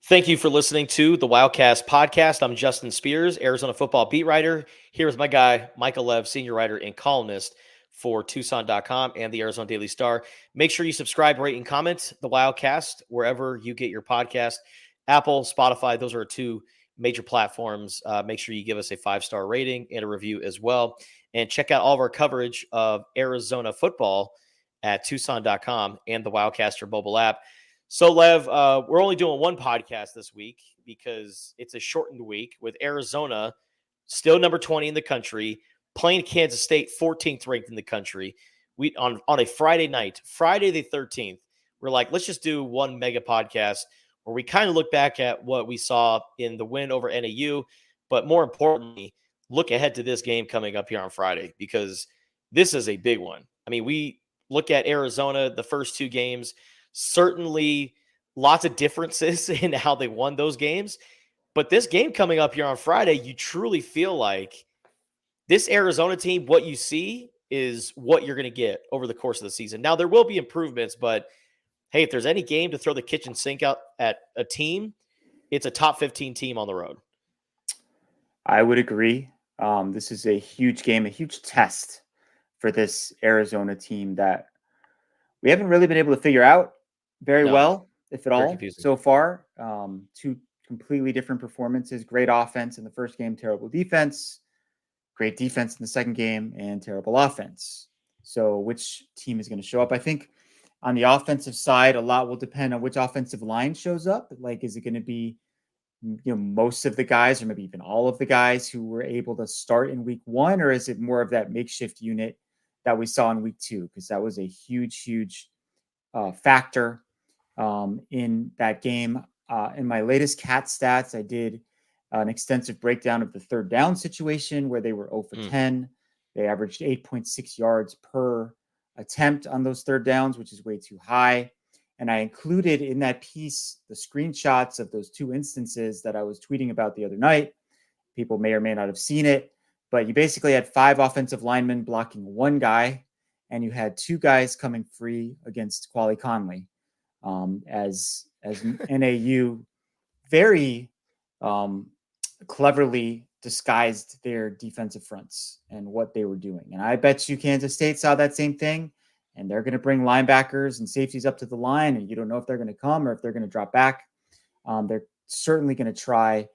Thank you for listening to the Wildcast podcast. I'm Justin Spears, Arizona football beat writer, here with my guy, Michael Lev, senior writer and columnist for Tucson.com and the Arizona Daily Star. Make sure you subscribe, rate, and comment the Wildcast wherever you get your podcast. Apple, Spotify, those are two major platforms. Make sure you give us a 5-star rating and a review as well. And check out all of our coverage of Arizona football at Tucson.com and the Wildcaster mobile app. So, Lev, we're only doing one podcast this week because it's a shortened week with Arizona still number 20 in the country, playing Kansas State, 14th ranked in the country. We on a Friday night, Friday the 13th, we're like, let's just do one mega podcast where we kind of look back at what we saw in the win over NAU, but more importantly, look ahead to this game coming up here on Friday because this is a big one. I mean, we look at Arizona, the first two games. Certainly lots of differences in how they won those games. But this game coming up here on Friday, you truly feel like this Arizona team, what you see is what you're going to get over the course of the season. Now, there will be improvements, but hey, if there's any game to throw the kitchen sink out at a team, it's a top 15 team on the road. I would agree. This is a huge game, a huge test for this Arizona team that we haven't really been able to figure out very well, if at all, so far. Two completely different performances. Great offense in the first game, terrible defense. Great defense in the second game, and terrible offense. So which team is going to show up? I think on the offensive side, a lot will depend on which offensive line shows up. Like, is it going to be most of the guys or maybe even all of the guys who were able to start in week one, or is it more of that makeshift unit that we saw in week two? Because that was a huge factor in that game. In my latest CAT stats, I did an extensive breakdown of the third down situation where they were 0 for 10. They averaged 8.6 yards per attempt on those third downs, which is way too high. And I included in that piece the screenshots of those two instances that I was tweeting about the other night. People may or may not have seen it, but you basically had 5 offensive linemen blocking one guy, and you had 2 guys coming free against Quali Conley, as NAU very cleverly disguised their defensive fronts and what they were doing. And I bet you Kansas State saw that same thing, and they're going to bring linebackers and safeties up to the line, and you don't know if they're going to come or if they're going to drop back. They're certainly going to try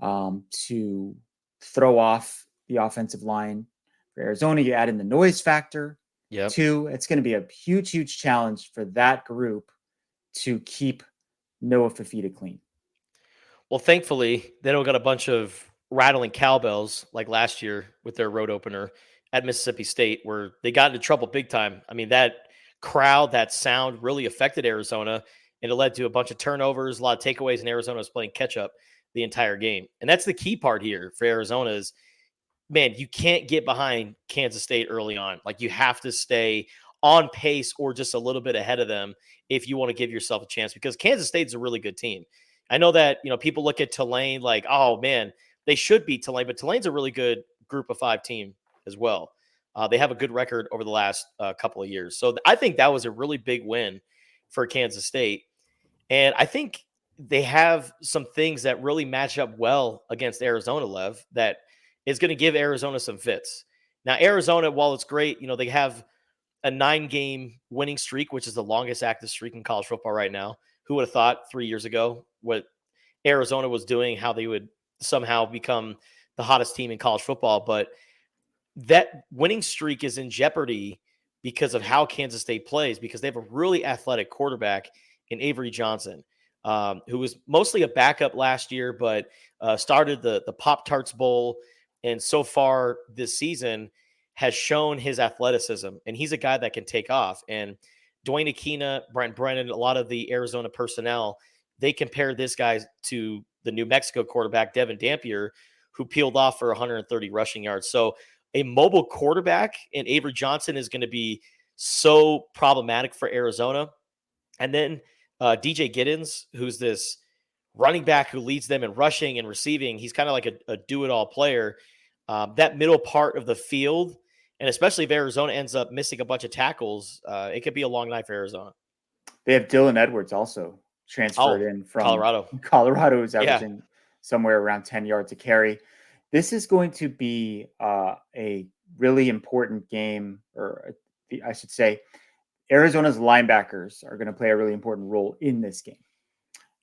to throw off the offensive line. For Arizona, you add in the noise factor. Too. It's going to be a huge challenge for that group to keep Noah Fifita clean. Well, thankfully, they don't got a bunch of rattling cowbells like last year with their road opener at Mississippi State, where they got into trouble big time. I mean, that crowd, that sound really affected Arizona, and it led to a bunch of turnovers, a lot of takeaways, and Arizona was playing catch up the entire game. And that's the key part here for Arizona is, man, you can't get behind Kansas State early on. Like, you have to stay on pace or just a little bit ahead of them if you want to give yourself a chance, because Kansas State's a really good team. I know that, people look at Tulane like, oh, man, they should beat Tulane, but Tulane's a really good group of 5 team as well. They have a good record over the last couple of years. So I think that was a really big win for Kansas State. And I think they have some things that really match up well against Arizona, Lev, that is going to give Arizona some fits. Now, Arizona, while it's great, they have a 9-game winning streak, which is the longest active streak in college football right now. Who would have thought 3 years ago what Arizona was doing, how they would somehow become the hottest team in college football? But that winning streak is in jeopardy because of how Kansas State plays, because they have a really athletic quarterback in Avery Johnson, who was mostly a backup last year, but started the Pop-Tarts Bowl, and so far this season has shown his athleticism, and he's a guy that can take off. And Dwayne Akina, Brent Brennan, a lot of the Arizona personnel, they compare this guy to the New Mexico quarterback, Devin Dampier, who peeled off for 130 rushing yards. So a mobile quarterback in Avery Johnson is going to be so problematic for Arizona. And then DJ Giddens, who's this running back who leads them in rushing and receiving. He's kind of like a do-it-all player. That middle part of the field, and especially if Arizona ends up missing a bunch of tackles, it could be a long night for Arizona. They have Dylan Edwards also transferred Oh, in from Colorado. Colorado, who's Yeah. averaging somewhere around 10 yards a carry. This is going to be a really important game, or I should say, Arizona's linebackers are going to play a really important role in this game.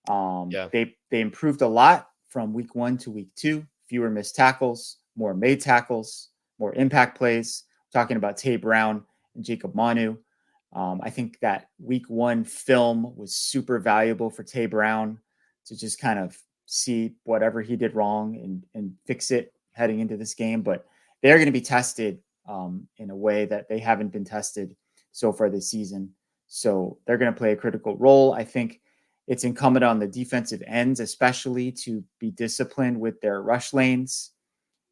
Yeah. They improved a lot from week 1 to week 2. Fewer missed tackles, more made tackles, more impact plays. Talking about Tay Brown and Jacob Manu. I think that week 1 film was super valuable for Tay Brown to just kind of see whatever he did wrong and fix it heading into this game. But they're going to be tested in a way that they haven't been tested so far this season. So they're going to play a critical role. I think it's incumbent on the defensive ends, especially, to be disciplined with their rush lanes,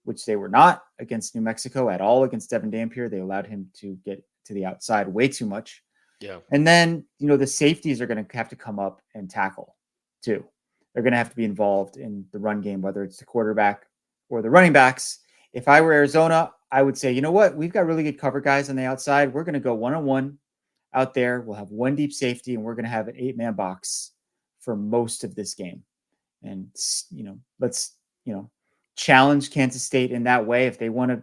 which they were not against New Mexico at all. Against Devin Dampier, they allowed him to get to the outside way too much. Yeah. And then, the safeties are going to have to come up and tackle too. They're going to have to be involved in the run game, whether it's the quarterback or the running backs. If I were Arizona, I would say, you know what? We've got really good cover guys on the outside. We're going to go one-on-one out there. We'll have one deep safety, and we're going to have an 8-man box for most of this game. And, let's, challenge Kansas State in that way. If they want to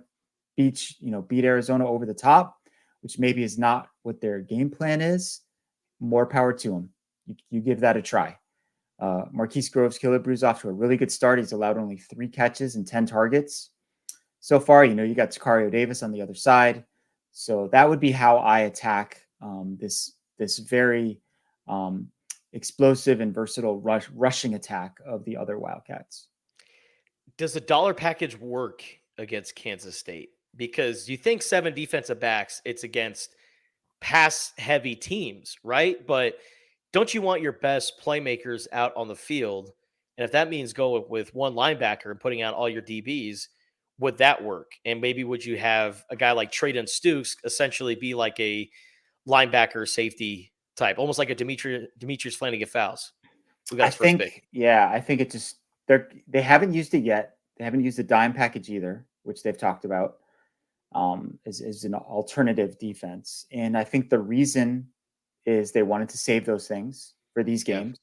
beat Arizona over the top, which maybe is not what their game plan is, more power to them. You give that a try. Marquise Groves Killebrew's off to a really good start. He's allowed only 3 catches and 10 targets so far. You got Sicario Davis on the other side. So that would be how I attack this very explosive and versatile rushing attack of the other Wildcats. Does the dollar package work against Kansas State? Because you think 7 defensive backs, it's against pass heavy teams, right? But don't you want your best playmakers out on the field? And if that means going with one linebacker and putting out all your DBs, would that work? And maybe would you have a guy like Traydon Stukes essentially be like a linebacker safety type, almost like a Demetrius Flanagan-Fowles, who got his first pick? I think it just they haven't used it yet. They haven't used the dime package either, which they've talked about as an alternative defense. And I think the reason is they wanted to save those things for these games.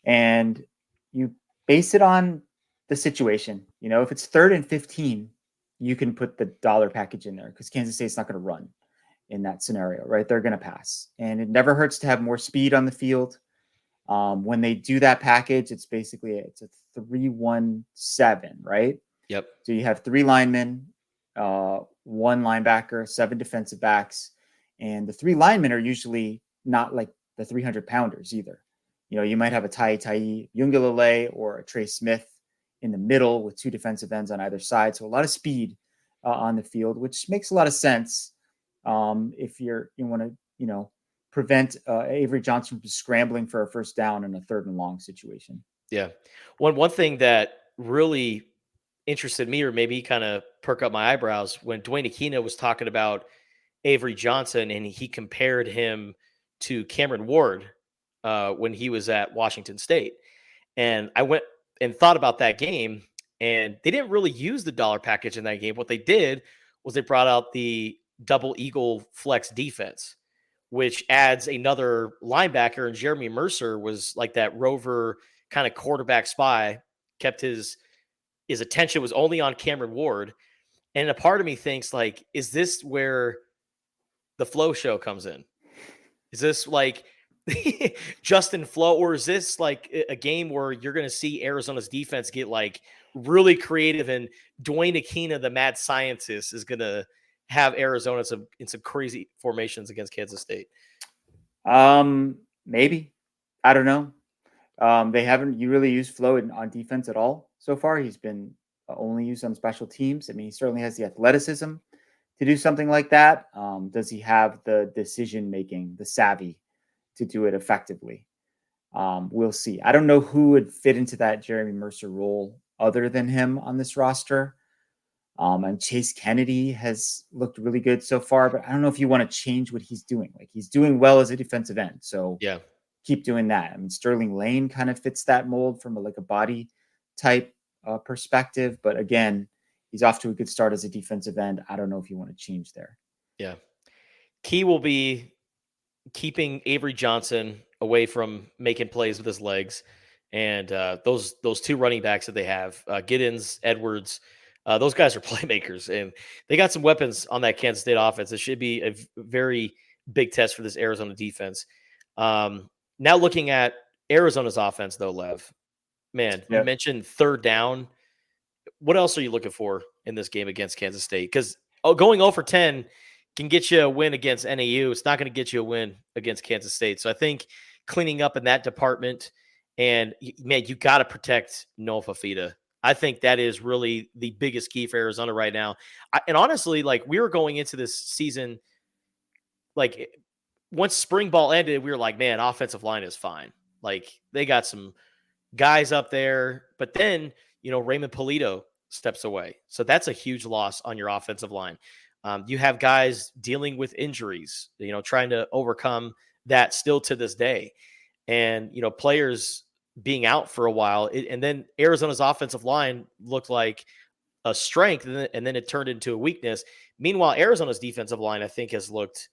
Yeah. And you base it on the situation. If it's 3rd and 15, you can put the dollar package in there because Kansas State's not going to run in that scenario, right? They're going to pass. And it never hurts to have more speed on the field. When they do that package, it's a 3-1-7, right? Yep. So you have 3 linemen, 1 linebacker, 7 defensive backs, and the 3 linemen are usually not like the 300-pounders either. You might have a Tai Yungalale or a Trey Smith in the middle with 2 defensive ends on either side. So a lot of speed on the field, which makes a lot of sense if you want to, prevent Avery Johnson from scrambling for a first down in a 3rd and long situation. Yeah. One thing that really interested me, or maybe kind of perk up my eyebrows, when Dwayne Aquino was talking about Avery Johnson and he compared him to Cameron Ward when he was at Washington State. And I went and thought about that game, and they didn't really use the dollar package in that game. What they did was they brought out the double eagle flex defense, which adds another linebacker. And Jeremy Mercer was like that rover kind of quarterback spy, kept his attention was only on Cameron Ward. And a part of me thinks, like, is this where the flow show comes in? Is this like Justin Flow, or is this like a game where you're going to see Arizona's defense get like really creative, and Dwayne Aquino, the mad scientist, is going to have Arizona in some crazy formations against Kansas State? Maybe. I don't know. They haven't really used Flo on defense at all so far. He's been only used on special teams. I mean, he certainly has the athleticism to do something like that. Does he have the decision making, the savvy to do it effectively? We'll see. I don't know who would fit into that Jeremy Mercer role other than him on this roster. And Chase Kennedy has looked really good so far, but I don't know if you want to change what he's doing. Like, he's doing well as a defensive end. So yeah, keep doing that. I mean, Sterling Lane kind of fits that mold from a body type perspective. But again, he's off to a good start as a defensive end. I don't know if you want to change there. Yeah. Key will be keeping Avery Johnson away from making plays with his legs. And those two running backs that they have, Giddens, Edwards, those guys are playmakers, and they got some weapons on that Kansas State offense. It should be a very big test for this Arizona defense. Now looking at Arizona's offense, though, Lev, man, you Yeah. mentioned third down. What else are you looking for in this game against Kansas State? Because going 0 for 10 can get you a win against NAU. It's not going to get you a win against Kansas State. So I think cleaning up in that department, and man, you got to protect Noah Fafita. I think that is really the biggest key for Arizona right now. And honestly, like we were going into this season, like once spring ball ended, we were like, man, offensive line is fine. Like they got some guys up there, but then Raymond Polito steps away, so that's a huge loss on your offensive line. You have guys dealing with injuries, trying to overcome that still to this day, and players being out for a while, and then Arizona's offensive line looked like a strength, and then it turned into a weakness. Meanwhile, Arizona's defensive line, I think, has looked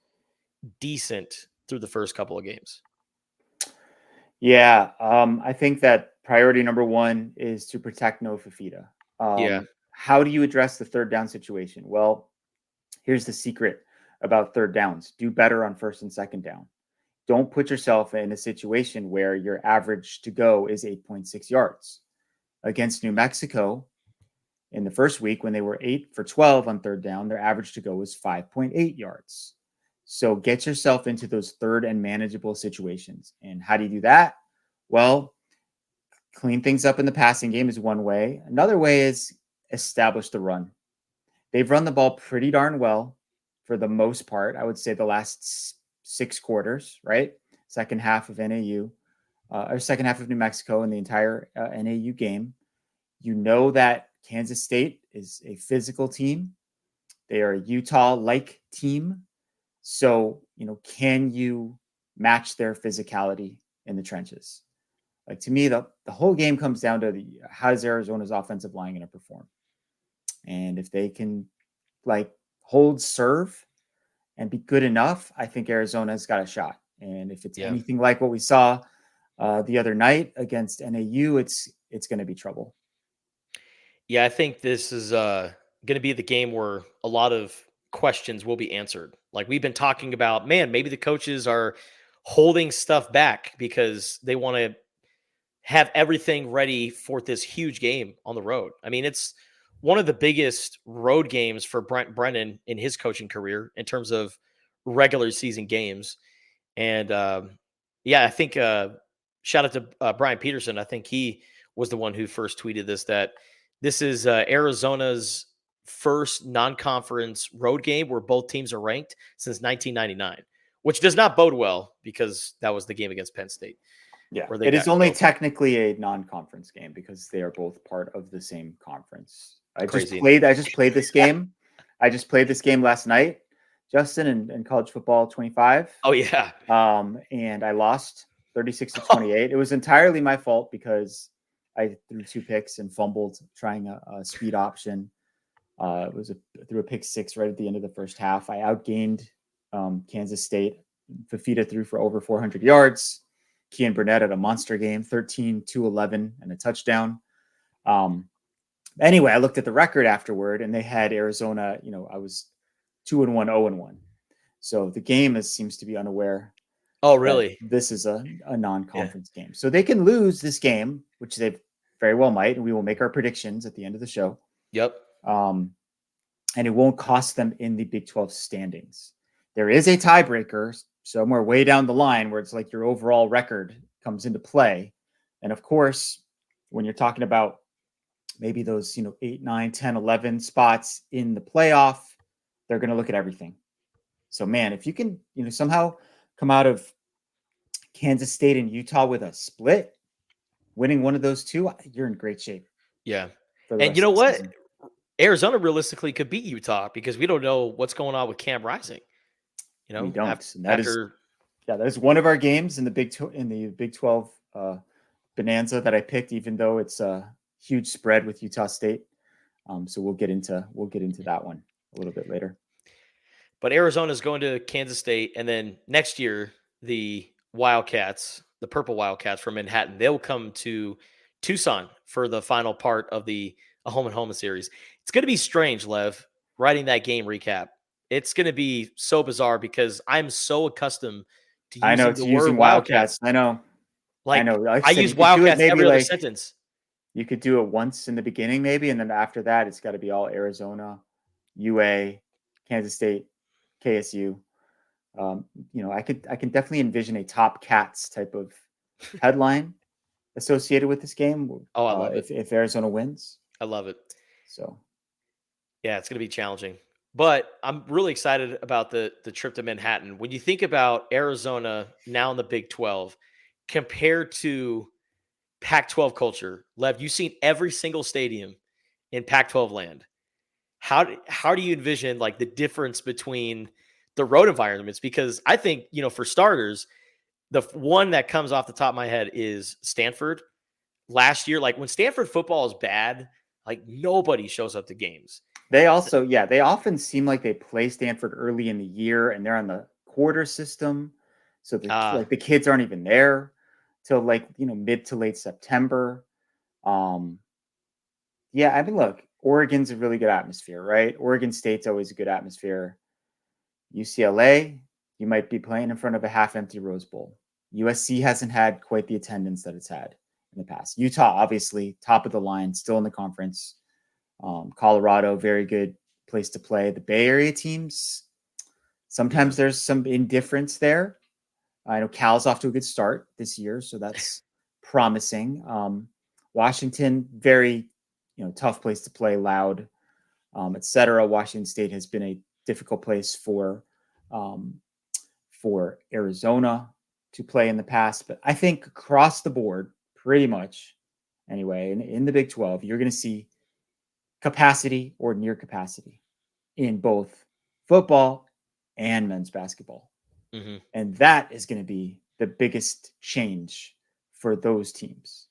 decent through the first couple of games. Yeah, I think that priority number one is to protect Noah Fafita. Yeah. How do you address the third down situation? Well, here's the secret about third downs: do better on first and second down. Don't put yourself in a situation where your average to go is 8.6 yards. Against New Mexico, in the first week, when they were 8 for 12 on third down, their average to go was 5.8 yards. So get yourself into those third and manageable situations. And how do you do that? Well, clean things up in the passing game is one way. Another way is establish the run. They've run the ball pretty darn well for the most part. I would say the last 6 quarters, right? Second half of NAU, or second half of New Mexico, and the entire NAU game. You know that Kansas State is a physical team. They are a Utah-like team. So, can you match their physicality in the trenches? Like, to me, the whole game comes down to how does Arizona's offensive line going to perform? And if they can hold serve and be good enough, I think Arizona's got a shot. And if it's anything like what we saw the other night against NAU, it's going to be trouble. Yeah, I think this is going to be the game where a lot of questions will be answered. Like we've been talking about, man, maybe the coaches are holding stuff back because they want to have everything ready for this huge game on the road. I mean, it's one of the biggest road games for Brent Brennan in his coaching career in terms of regular season games. And I think shout out to Brian Peterson. I think he was the one who first tweeted that this is Arizona's first non-conference road game where both teams are ranked since 1999, which does not bode well because that was the game against Penn State. Yeah, it is only technically a non-conference game because they are both part of the same conference. I just played this game. I just played this game last night, Justin, in college football 25. Oh yeah. And I lost 36-28. It was entirely my fault because I threw 2 picks and fumbled trying a speed option. Threw a pick 6 right at the end of the first half. I outgained Kansas State. Fafita threw for over 400 yards. Kean Burnett had a monster game, 13-11 and a touchdown. Anyway, I looked at the record afterward, and they had Arizona. I was 2-1, 0-1. So the game seems to be unaware. Oh, really? This is a non-conference game, so they can lose this game, which they very well might, and we will make our predictions at the end of the show. Yep. And it won't cost them in the Big 12 standings. There is a tiebreaker somewhere way down the line where it's like your overall record comes into play. And of course, when you're talking about maybe those, 8, 9, 10, 11 spots in the playoff, they're going to look at everything. So, man, if you can, somehow come out of Kansas State and Utah with a split, winning one of those two, you're in great shape. Yeah. And you know what? Season. Arizona realistically could beat Utah because we don't know what's going on with Cam Rising. We don't. That is one of our games in the Big 12 Bonanza that I picked, even though it's a huge spread with Utah State. So we'll get into that one a little bit later. But Arizona is going to Kansas State, and then next year the Wildcats, the Purple Wildcats from Manhattan, they'll come to Tucson for the final part of the a home and home series. It's going to be strange, Lev, writing that game recap. It's going to be so bizarre because I'm so accustomed to I know using it's the word using Wildcats. Wildcats. I know. I know. Like Like I I said, use you could do it Wildcats maybe every other like sentence. you could do it once in the beginning, maybe, and then after that, it's got to be all Arizona, UA, Kansas State, KSU. I can definitely envision a top cats type of headline associated with this game Oh, I love it. if Arizona wins. I love it. So Yeah, it's going to be challenging. But I'm really excited about the trip to Manhattan. When you think about Arizona now in the Big 12 compared to Pac-12 culture, Lev, you've seen every single stadium in Pac-12 land. How do you envision like the difference between the road environments? Because I think, for starters, one that comes off the top of my head is Stanford. Last year, like when Stanford football is bad, like nobody shows up to games. they also, yeah, they often seem like they play Stanford early in the year and they're on the quarter system. So the kids aren't even there till like, mid to late September. Um, yeah, I mean, look, Oregon's a really good atmosphere, right? Oregon State's always a good atmosphere. UCLA, you might be playing in front of a half-empty Rose Bowl. USC hasn't had quite the attendance that it's had in the past. Utah, obviously, top of the line, still in the conference. Colorado, very good place to play. The Bay Area teams, sometimes there's some indifference there. I know Cal's off to a good start this year, so that's promising. Washington, very tough place to play, loud, etc. Washington State has been a difficult place um, for Arizona to play in the past, but I think across the board, pretty much, anyway, in the Big 12, you're going to see capacity or near capacity in both football and men's basketball. Mm-hmm. And that is going to be the biggest change for those teams.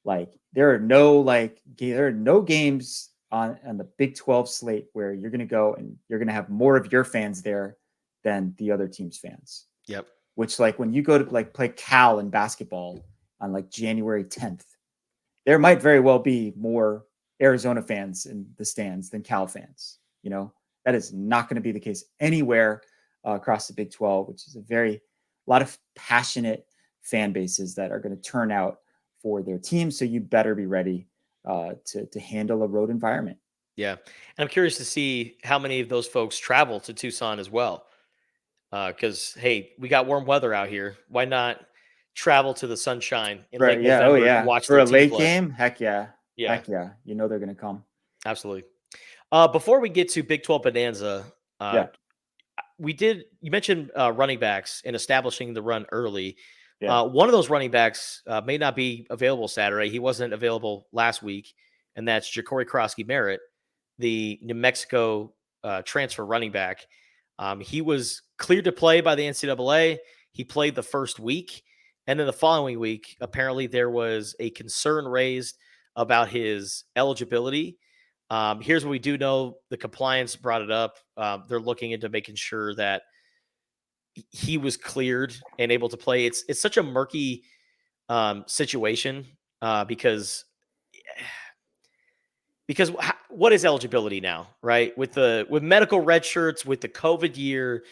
Like there are no games on the Big 12 slate where you're going to go and you're going to have more of your fans there than the other team's fans. Yep. Which like when you go to like play Cal in basketball on like January 10th, there might very well be more Arizona fans in the stands than Cal fans. That is not going to be the case anywhere across the Big 12, which is a lot of passionate fan bases that are going to turn out for their team. So you better be ready to handle a road environment. Yeah. And I'm curious to see how many of those folks travel to Tucson as well. Because, hey, we got warm weather out here. Why not travel to the sunshine in Right. late Yeah. Oh, November to yeah. watch For their a team late play? game? Heck yeah. Yeah. Heck yeah. They're going to come. Absolutely. Before we get to Big 12 Bonanza, Yeah. you mentioned running backs and establishing the run early. Yeah. One of those running backs may not be available Saturday. He wasn't available last week, and that's Ja'Cory Krosky-Merritt, the New Mexico transfer running back. He was cleared to play by the NCAA. He played the first week, and then the following week, apparently there was a concern raised about his eligibility. Here's what we do know: the compliance brought it up. They're looking into making sure that he was cleared and able to play. It's such a murky situation because what is eligibility now, right? With medical red shirts, with the COVID year,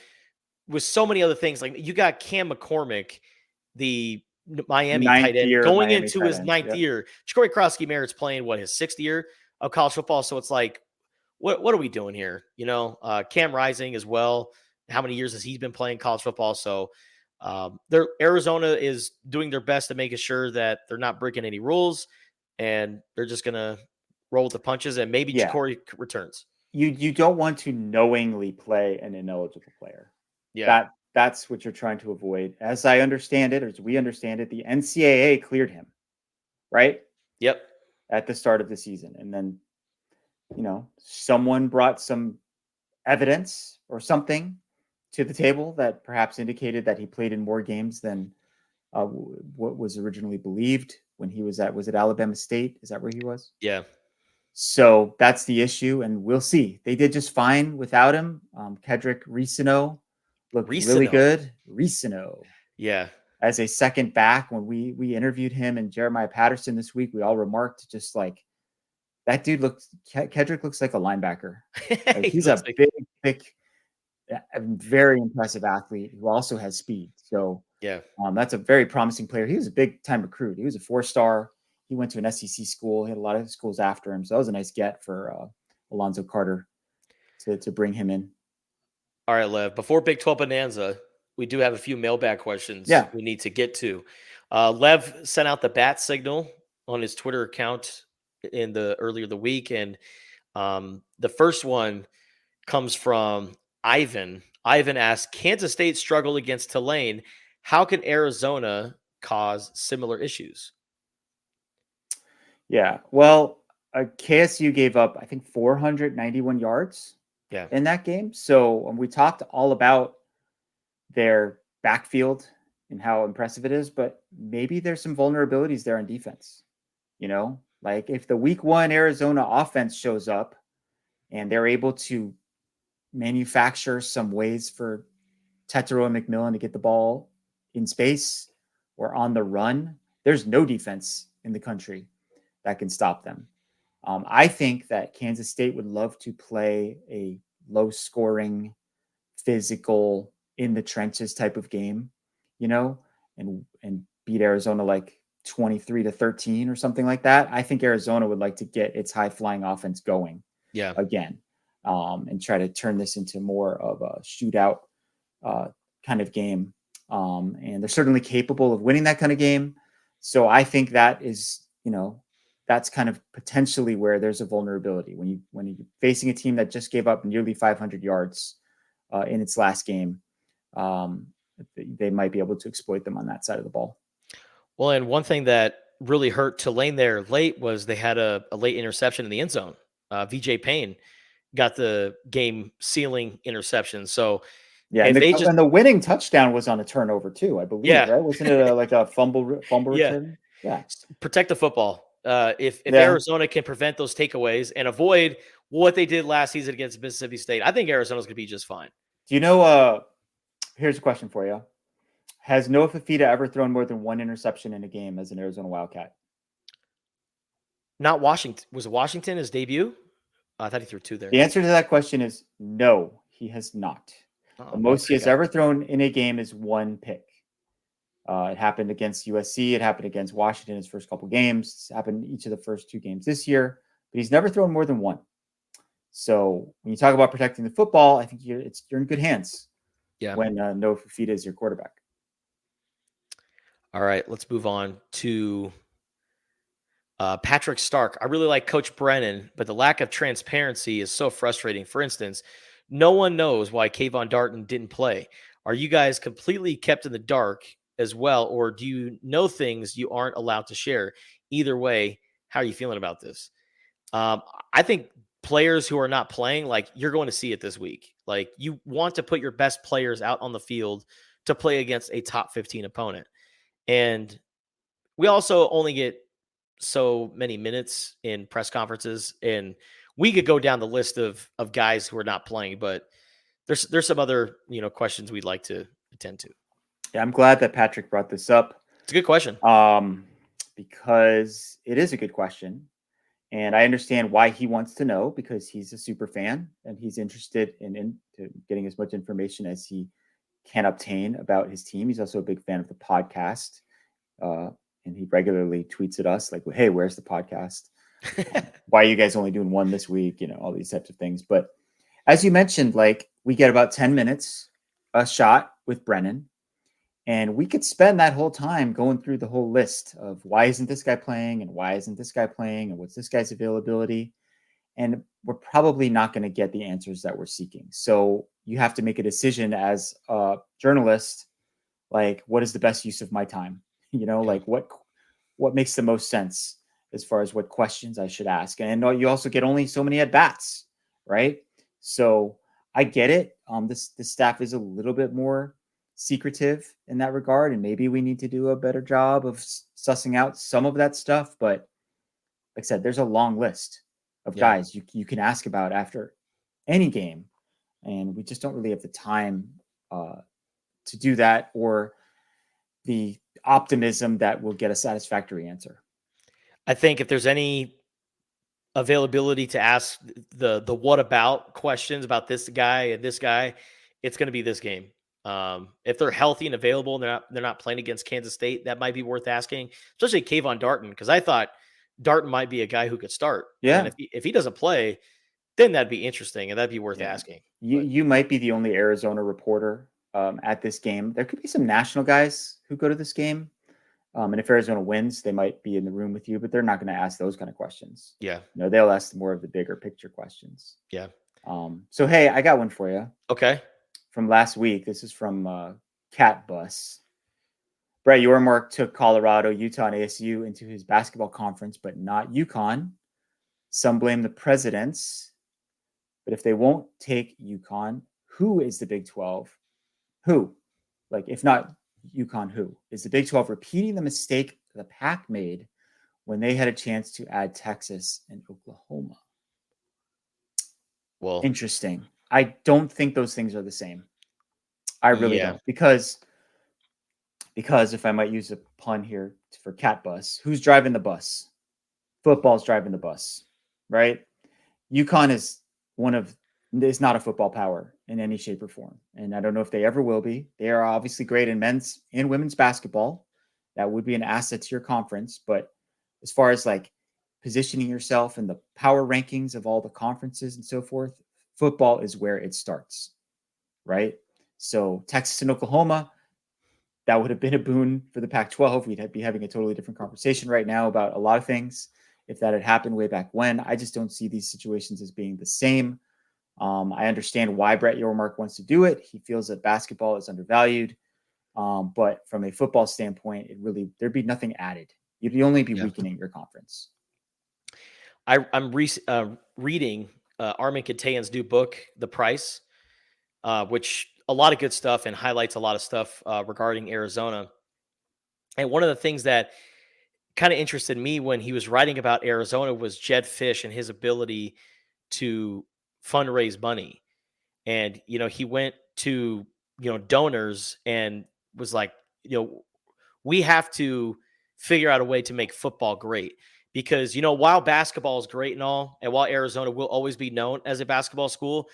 with so many other things. Like you got Cam McCormick, the Miami tight Ninth end, year going Miami into tight his end. ninth Yep. year. Ja'Cory Krosky-Merritt's playing his sixth year of college football. So it's like, what are we doing here? Cam Rising as well. How many years has he been playing college football? So Arizona is doing their best to make sure that they're not breaking any rules, and they're just gonna roll with the punches, and maybe Ja'Cory returns. You don't want to knowingly play an ineligible player. Yeah. That's what you're trying to avoid. As I understand it, or as we understand it, the NCAA cleared him, right? Yep. At the start of the season. And then, someone brought some evidence or something to the table that perhaps indicated that he played in more games than what was originally believed when he was it Alabama State? Is that where he was? Yeah. So that's the issue, and we'll see. They did just fine without him. Kedrick Risino looked really good. Risino. Yeah. as a second back. When we interviewed him and Jeremiah Patterson this week, we all remarked just like that dude Kedrick looks like a linebacker. Like He he's looks a like, big, thick, a very impressive athlete who also has speed. So yeah. that's a very promising player. He was a big time recruit. He was a 4-star. He went to an SEC school. He had a lot of schools after him. So that was a nice get for Alonzo Carter to bring him in. All right, Lev. Before Big 12 Bonanza, we do have a few mailbag questions Yeah. we need to get to. Lev sent out the bat signal on his Twitter account in the earlier the week, and the first one comes from Ivan. Ivan asks, Kansas State struggled against Tulane. How can Arizona cause similar issues? Yeah. Well, KSU gave up, I think, 491 yards Yeah. in that game. So we talked all about their backfield and how impressive it is, but maybe there's some vulnerabilities there on defense. Like if the week 1 Arizona offense shows up and they're able to manufacture some ways for Tetero and McMillan to get the ball in space or on the run, there's no defense in the country that can stop them. I think that Kansas State would love to play a low-scoring, physical, in the trenches type of game, and beat Arizona like 23-13 or something like that. I think Arizona would like to get its high-flying offense going again, and try to turn this into more of a shootout kind of game. And they're certainly capable of winning that kind of game. So I think that is, that's kind of potentially where there's a vulnerability when you're facing a team that just gave up nearly 500 yards in its last game. They might be able to exploit them on that side of the ball. Well, and one thing that really hurt Tulane there late was they had a late interception in the end zone. VJ Payne got the game sealing interception. So yeah, if they and the winning touchdown was on a turnover too, I believe, right? Wasn't it like a fumble return? Yeah. Protect the football. If Arizona can prevent those takeaways and avoid what they did last season against Mississippi State, I think Arizona's going to be just fine. Do you know? Here's a question for you: has Noah Fifita ever thrown more than one interception in a game as an Arizona Wildcat? Not Washington. Was it Washington his debut? I thought he threw 2 there. The answer to that question is no, he has not. The most he has ever thrown in a game is 1 pick. It happened against USC. It happened against Washington his first couple games. It's happened each of the first 2 games this year, but he's never thrown more than 1. So when you talk about protecting the football, I think you're in good hands. Yeah. When Noah Fifita is your quarterback. All right, let's move on to Patrick Stark. I really like Coach Brennan, but the lack of transparency is so frustrating. For instance, no one knows why Kayvon Darton didn't play. Are you guys completely kept in the dark as well, or do you know things you aren't allowed to share? Either way, how are you feeling about this? I think players who are not playing, like you're going to see it this week. Like you want to put your best players out on the field to play against a top 15 opponent. And we also only get so many minutes in press conferences, and we could go down the list of guys who are not playing, but there's some other, questions we'd like to attend to. Yeah, I'm glad that Patrick brought this up. It's a good question. Because it is a good question. And I understand why he wants to know, because he's a super fan and he's interested in getting as much information as he can obtain about his team. He's also a big fan of the podcast. And he regularly tweets at us like, hey, where's the podcast? Why are you guys only doing one this week? All these types of things. But as you mentioned, like we get about 10 minutes a shot with Brennan. And we could spend that whole time going through the whole list of why isn't this guy playing and why isn't this guy playing and what's this guy's availability. And we're probably not going to get the answers that we're seeking. So you have to make a decision as a journalist, like what is the best use of my time? Like what makes the most sense as far as what questions I should ask. And you also get only so many at bats, right? So I get it. This staff is a little bit more secretive in that regard, and maybe we need to do a better job of sussing out some of that stuff. But like I said, there's a long list of guys you can ask about after any game, and we just don't really have the time to do that, or the optimism that we'll get a satisfactory answer. I think if there's any availability to ask the what about questions about this guy and this guy, it's going to be this game. If they're healthy and available and they're not playing against Kansas State, that might be worth asking, especially Kayvon Darton, because I thought Darton might be a guy who could start. And Yeah. if he doesn't play, then that'd be interesting and that'd be worth Yeah. asking. You might be the only Arizona reporter at this game. There could be some national guys who go to this game. And if Arizona wins, they might be in the room with you, but they're not going to ask those kind of questions. Yeah. They'll ask more of the bigger picture questions. Yeah. So, hey, I got one for you. Okay. From last week. This is from Cat Bus. Brett Yormark took Colorado, Utah, and ASU into his basketball conference, but not UConn. Some blame the presidents. But if they won't take UConn, who is the Big 12? Who? Like, if not UConn, who? Is the Big 12 repeating the mistake the Pac made when they had a chance to add Texas and Oklahoma? Well, interesting. I don't think those things are the same. I really don't. Because if I might use a pun here for Cat Bus, who's driving the bus? Football's driving the bus, right? UConn is not a football power in any shape or form. And I don't know if they ever will be. They are obviously great in men's and women's basketball. That would be an asset to your conference. But as far as like positioning yourself in the power rankings of all the conferences and so forth, football is where it starts, right? So Texas and Oklahoma, that would have been a boon for the Pac-12. We'd be having a totally different conversation right now about a lot of things. If that had happened way back when, I just don't see these situations as being the same. I understand why Brett Yormark wants to do it. He feels that basketball is undervalued. But from a football standpoint, there'd be nothing added. You'd only be weakening your conference. I'm reading Armin Katayan's new book, The Price, which a lot of good stuff and highlights a lot of stuff regarding Arizona. And one of the things that kind of interested me when he was writing about Arizona was Jed Fish and his ability to fundraise money. And, he went to, donors and was like, we have to figure out a way to make football great because, while basketball is great and all, and while Arizona will always be known as a basketball school,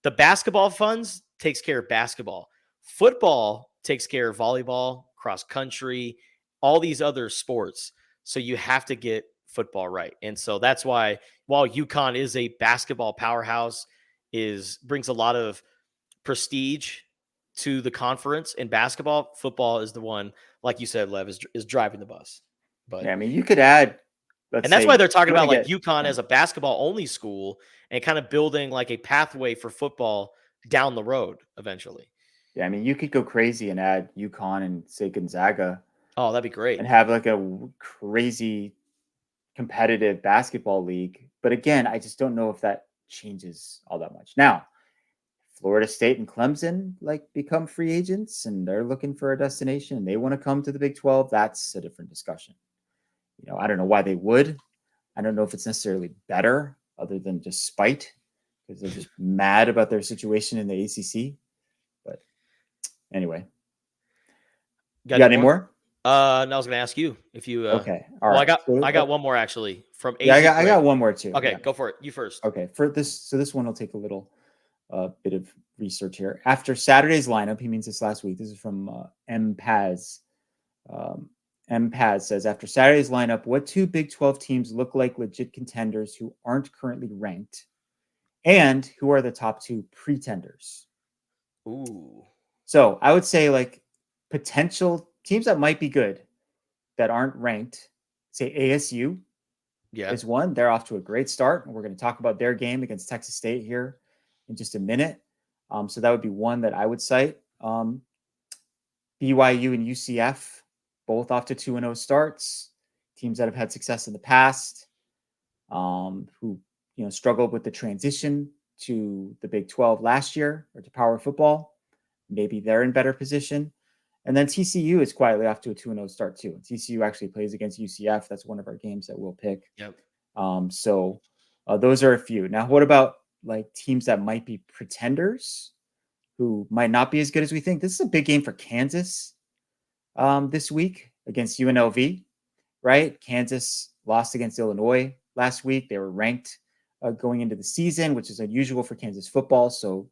the basketball funds takes care of basketball. Football takes care of volleyball, cross country, all these other sports. So you have to get football right. And so that's why while UConn is a basketball powerhouse, brings a lot of prestige to the conference in basketball, football is the one, like you said, Lev, is driving the bus. But yeah, I mean, you could add, and that's why they're talking about like UConn as a basketball only school and kind of building like a pathway for football down the road eventually. Yeah, I mean, you could go crazy and add UConn and say Gonzaga. Oh, that'd be great. And have like a crazy competitive basketball league. But again, I just don't know if that changes all that much. Now, Florida State and Clemson become free agents and they're looking for a destination and they want to come to the Big 12. That's a different discussion. I don't know why they would. I don't know if it's necessarily better other than just spite because they're just mad about their situation in the ACC. But anyway, you got any more? No, I was going to ask you if you. Okay, all right. I got one more actually from. Yeah, I got one more too. Okay, Go for it. You first. Okay, this one will take a little bit of research here. After Saturday's lineup, he means this last week. This is from M Paz. M Paz says after Saturday's lineup, what two Big 12 teams look like legit contenders who aren't currently ranked, and who are the top two pretenders? Ooh. So I would say potential teams that might be good that aren't ranked. Say ASU is one. They're off to a great start. And we're going to talk about their game against Texas State here in just a minute. So that would be one that I would cite. BYU and UCF, both off to 2-0 starts. Teams that have had success in the past, who struggled with the transition to the Big 12 last year or to power football. Maybe they're in better position. And then TCU is quietly off to a 2-0 start too. And TCU actually plays against UCF. That's one of our games that we'll pick. Yep. So those are a few. Now, what about teams that might be pretenders who might not be as good as we think? This is a big game for Kansas. this week against UNLV, right? Kansas lost against Illinois last week. They were ranked going into the season, which is unusual for Kansas football. So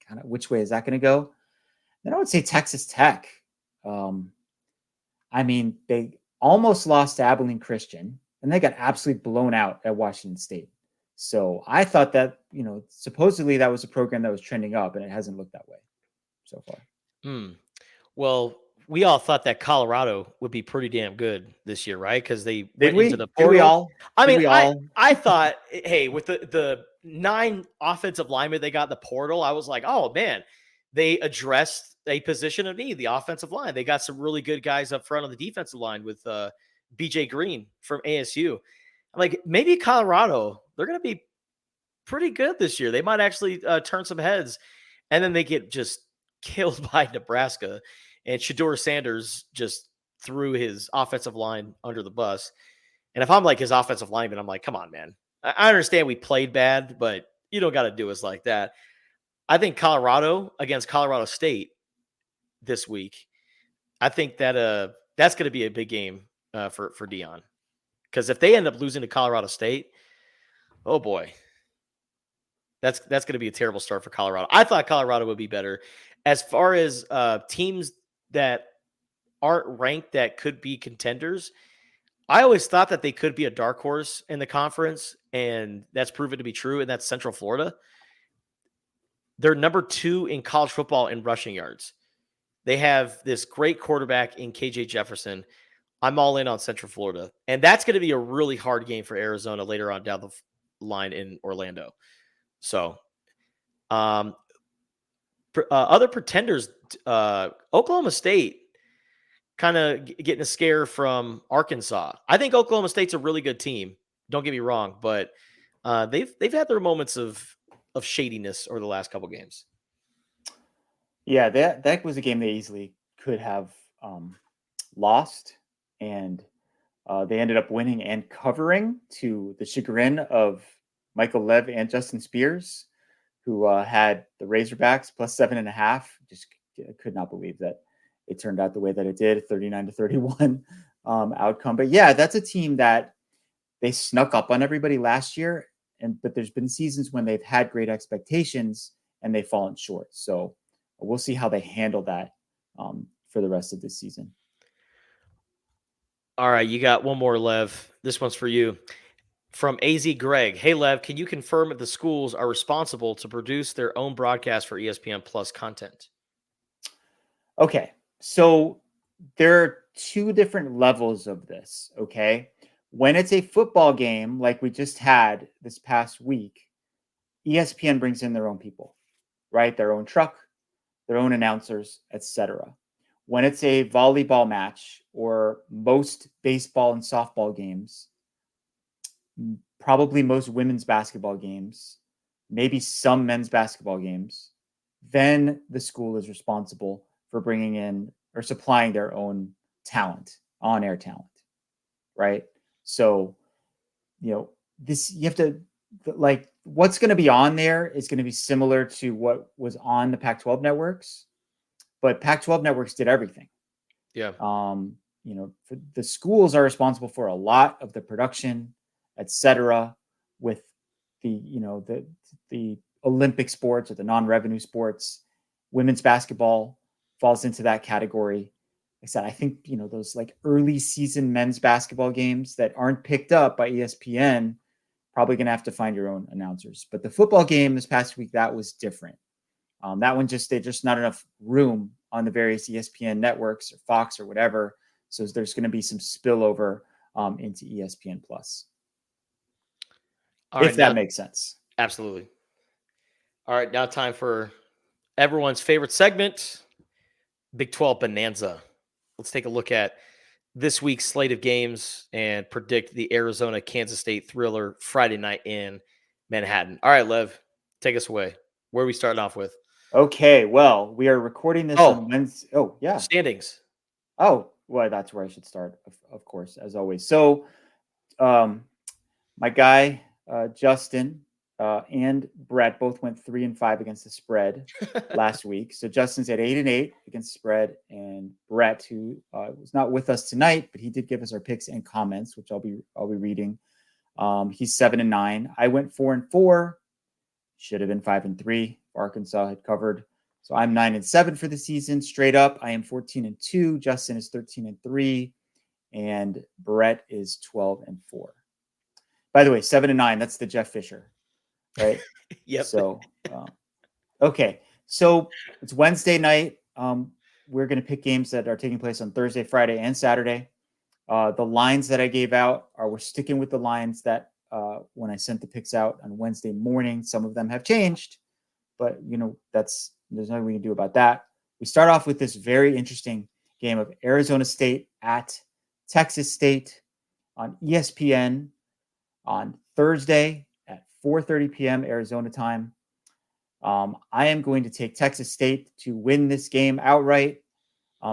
kind of which way is that going to go? Then I would say Texas Tech. I mean, they almost lost to Abilene Christian, and they got absolutely blown out at Washington State. So I thought that, supposedly that was a program that was trending up, and it hasn't looked that way so far. Well, we all thought that Colorado would be pretty damn good this year, right? Because they Did went into we? the Did we portal. all? I Did mean, we all? I thought, hey, with the 9 offensive linemen they got in the portal, I was like, oh man, they addressed a position of need, the offensive line. They got some really good guys up front on the defensive line with BJ Green from ASU. I'm like, maybe Colorado, they're going to be pretty good this year. They might actually turn some heads, and then they get just killed by Nebraska, and Shador Sanders just threw his offensive line under the bus. And if I'm like his offensive lineman, I'm like, come on, man. I understand we played bad, but you don't got to do us like that. I think Colorado against Colorado State this week, I think that that's going to be a big game for Dion. Because if they end up losing to Colorado State, oh boy, that's going to be a terrible start for Colorado. I thought Colorado would be better. As far as teams that aren't ranked that could be contenders, I always thought that they could be a dark horse in the conference, and that's proven to be true, and that's Central Florida. They're number 2 in college football in rushing yards. They have this great quarterback in KJ Jefferson. I'm all in on Central Florida, and that's going to be a really hard game for Arizona later on down the line in Orlando. So, other pretenders, Oklahoma State kind of getting a scare from Arkansas. I think Oklahoma State's a really good team. Don't get me wrong, but they've had their moments of shadiness over the last couple games. Yeah, that was a game they easily could have lost, and they ended up winning and covering to the chagrin of Michael Lev and Justin Spears, who had the Razorbacks plus 7.5. Just could not believe that it turned out the way that it did, 39-31 outcome. But yeah, that's a team that they snuck up on everybody last year, but there's been seasons when they've had great expectations and they've fallen short. So we'll see how they handle that for the rest of this season. All right, you got one more, Lev. This one's for you. From AZ Greg. Hey, Lev, can you confirm if the schools are responsible to produce their own broadcast for ESPN Plus content? Okay, so there are 2 different levels of this, okay? When it's a football game like we just had this past week, ESPN brings in their own people, right? Their own truck, their own announcers, etc. When it's a volleyball match or most baseball and softball games, probably most women's basketball games, maybe some men's basketball games, then the school is responsible for bringing in or supplying their own talent, on-air talent, right? So, this, you have to, like, what's going to be on there is going to be similar to what was on the Pac-12 networks, but Pac-12 networks did everything. Yeah. The schools are responsible for a lot of the production, etc., with the Olympic sports or the non-revenue sports. Women's basketball falls into that category. Like I said, I think those like early season men's basketball games that aren't picked up by ESPN, probably gonna have to find your own announcers. But the football game this past week, that was different. That one there's just not enough room on the various ESPN networks or Fox or whatever. So there's going to be some spillover into ESPN Plus. If that makes sense. Absolutely. All right, now time for everyone's favorite segment, Big 12 Bonanza. Let's take a look at this week's slate of games and predict the Arizona-Kansas State thriller Friday night in Manhattan. All right, Lev, take us away. Where are we starting off with? Okay, well, we are recording this on Wednesday. Oh, yeah. Standings. Oh, well, that's where I should start, of course, as always. So, my guy, Justin, and Brett both went 3-5 against the spread last week. So Justin's at 8-8 against the spread, and Brett, who was not with us tonight, but he did give us our picks and comments, which I'll be reading. He's 7-9. I went 4-4. Should have been 5-3. Arkansas had covered. So I'm 9-7 for the season. Straight up, I am 14-2. Justin is 13-3, and Brett is 12-4. By the way, 7-9. That's the Jeff Fisher, right? Yep. So, okay. So it's Wednesday night. We're going to pick games that are taking place on Thursday, Friday, and Saturday. The lines that I gave out we're sticking with the lines that when I sent the picks out on Wednesday morning. Some of them have changed, but there's nothing we can do about that. We start off with this very interesting game of Arizona State at Texas State on ESPN on Thursday at 4:30 p.m. Arizona time. I am going to take Texas State to win this game outright.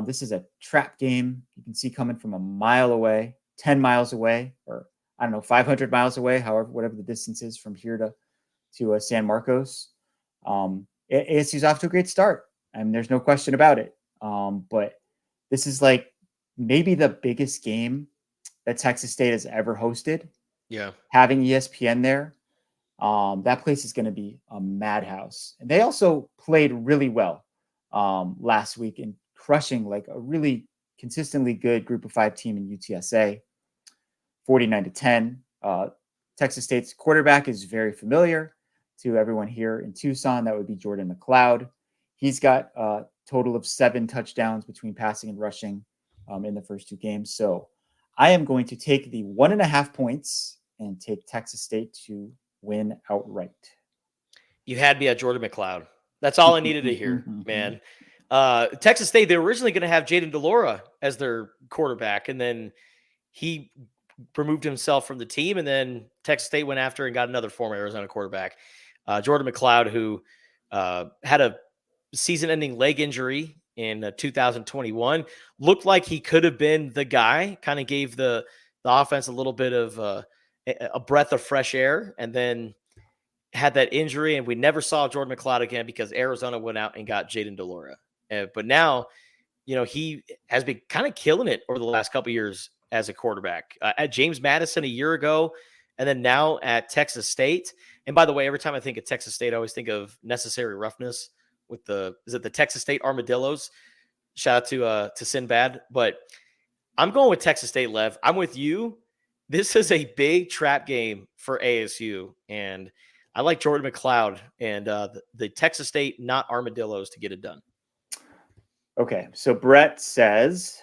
This is a trap game. You can see coming from a mile away, 10 miles away, or I don't know, 500 miles away, whatever the distance is from here to San Marcos. ASU's off to a great start. I mean, there's no question about it. But this is like maybe the biggest game that Texas State has ever hosted. Yeah. Having ESPN there, that place is going to be a madhouse. And they also played really well last week in crushing like a really consistently good group of 5 team in UTSA, 49-10. Texas State's quarterback is very familiar to everyone here in Tucson. That would be Jordan McLeod. He's got a total of 7 touchdowns between passing and rushing in the first 2 games. So I am going to take the 1.5 points and take Texas State to win outright. You had me at Jordan McLeod. That's all I needed to hear, man. Texas State, they were originally going to have Jaden DeLora as their quarterback, and then he removed himself from the team, and then Texas State went after and got another former Arizona quarterback, Jordan McLeod, who had a season-ending leg injury in 2021. Looked like he could have been the guy, kind of gave the offense a little bit of a breath of fresh air, and then had that injury, and we never saw Jordan McLeod again because Arizona went out and got Jaden DeLora. But now, he has been kind of killing it over the last couple of years as a quarterback. At James Madison a year ago, and then now at Texas State. And by the way, every time I think of Texas State, I always think of Necessary Roughness with the Texas State Armadillos? Shout out to Sinbad. But I'm going with Texas State, Lev. I'm with you. This is a big trap game for ASU, and I like Jordan McLeod and the Texas State, not Armadillos, to get it done. Okay, so Brett says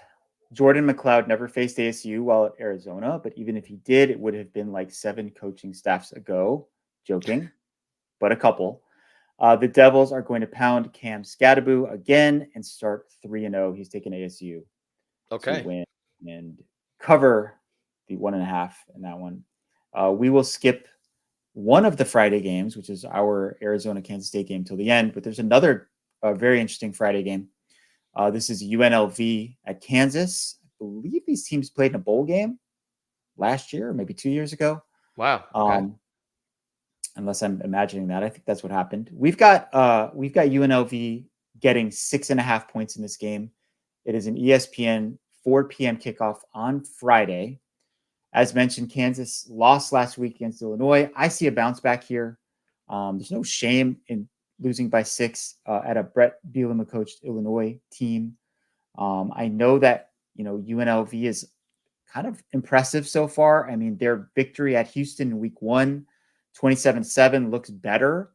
Jordan McLeod never faced ASU while at Arizona, but even if he did, it would have been like 7 coaching staffs ago. Joking, but a couple. The Devils are going to pound Cam Scadaboo again and start 3-0. He's taking ASU to win and cover the 1.5 in that one. We will skip one of the Friday games, which is our Arizona-Kansas State game, till the end, but there's another very interesting Friday game. This is UNLV at Kansas. I believe these teams played in a bowl game last year, or maybe 2 years ago. Wow. Okay. Unless I'm imagining that. I think that's what happened. We've got UNLV getting 6.5 points in this game. It is an ESPN 4 p.m. kickoff on Friday. As mentioned, Kansas lost last week against Illinois. I see a bounce back here. There's no shame in losing by 6 at a Brett Bielema coached Illinois team. I know that UNLV is kind of impressive so far. I mean, their victory at Houston in week 1, 27-7, looks better